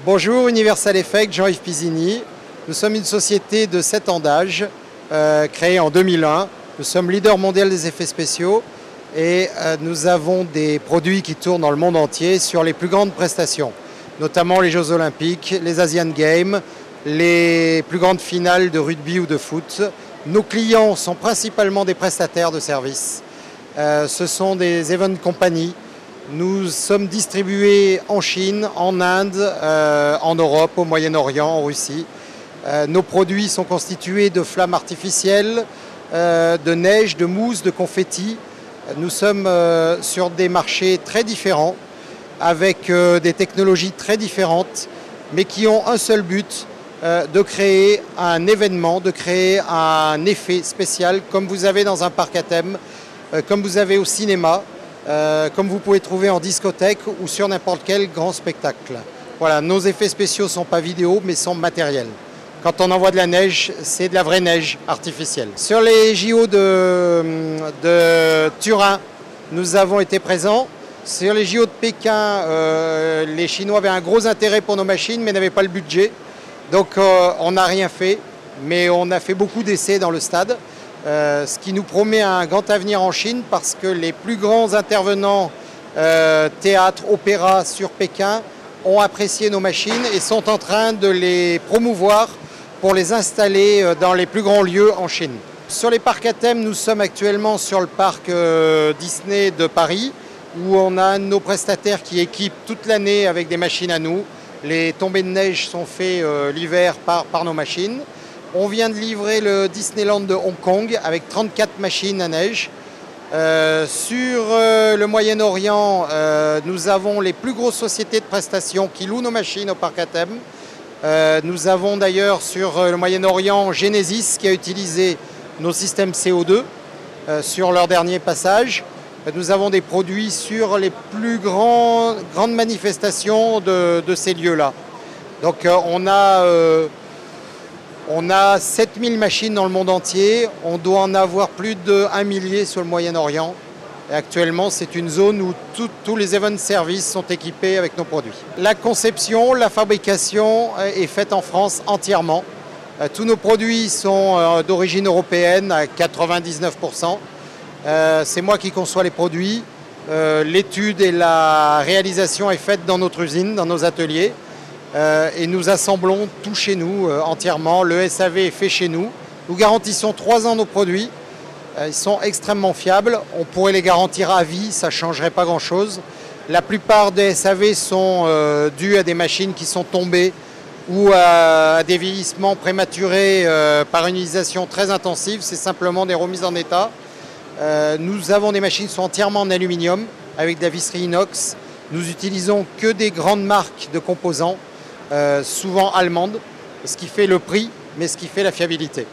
Bonjour, Universal Effect, Jean-Yves Pisini. Nous sommes une société de 7 ans d'âge, créée en 2001. Nous sommes leader mondial des effets spéciaux et nous avons des produits qui tournent dans le monde entier sur les plus grandes prestations, notamment les Jeux Olympiques, les Asian Games, les plus grandes finales de rugby ou de foot. Nos clients sont principalement des prestataires de services. Ce sont des event companies. Nous sommes distribués en Chine, en Inde, en Europe, au Moyen-Orient, en Russie. Nos produits sont constitués de flammes artificielles, de neige, de mousse, de confettis. Nous sommes sur des marchés très différents, avec des technologies très différentes, mais qui ont un seul but, de créer un événement, de créer un effet spécial, comme vous avez dans un parc à thème, comme vous avez au cinéma, comme vous pouvez trouver en discothèque ou sur n'importe quel grand spectacle. Voilà, nos effets spéciaux ne sont pas vidéo, mais sont matériels. Quand on envoie de la neige, c'est de la vraie neige artificielle. Sur les JO de Turin, nous avons été présents. Sur les JO de Pékin, les Chinois avaient un gros intérêt pour nos machines, mais n'avaient pas le budget. Donc on n'a rien fait, mais on a fait beaucoup d'essais dans le stade. Ce qui nous promet un grand avenir en Chine parce que les plus grands intervenants théâtre, opéra sur Pékin ont apprécié nos machines et sont en train de les promouvoir pour les installer dans les plus grands lieux en Chine. Sur les parcs à thème, nous sommes actuellement sur le parc Disney de Paris où on a nos prestataires qui équipent toute l'année avec des machines à nous. Les tombées de neige sont faites l'hiver par nos machines. On vient de livrer le Disneyland de Hong Kong avec 34 machines à neige. Sur le Moyen-Orient, nous avons les plus grosses sociétés de prestations qui louent nos machines au parc à thème. Nous avons d'ailleurs sur le Moyen-Orient Genesis qui a utilisé nos systèmes CO2 sur leur dernier passage. Nous avons des produits sur les plus grandes manifestations de ces lieux-là. Donc on a 7000 machines dans le monde entier, on doit en avoir plus de 1 millier sur le Moyen-Orient. Et actuellement, c'est une zone où tous les event services sont équipés avec nos produits. La conception, la fabrication est faite en France entièrement. Tous nos produits sont d'origine européenne à 99%. C'est moi qui conçois les produits. L'étude et la réalisation est faite dans notre usine, dans nos ateliers. Et nous assemblons tout chez nous entièrement. Le SAV est fait chez nous. Nous garantissons 3 ans nos produits. Ils sont extrêmement fiables. On pourrait les garantir à vie, ça ne changerait pas grand-chose. La plupart des SAV sont dus à des machines qui sont tombées ou à des vieillissements prématurés par une utilisation très intensive. C'est simplement des remises en état. Nous avons des machines qui sont entièrement en aluminium avec de la visserie inox. Nous utilisons que des grandes marques de composants. Souvent allemandes, ce qui fait le prix, mais ce qui fait la fiabilité.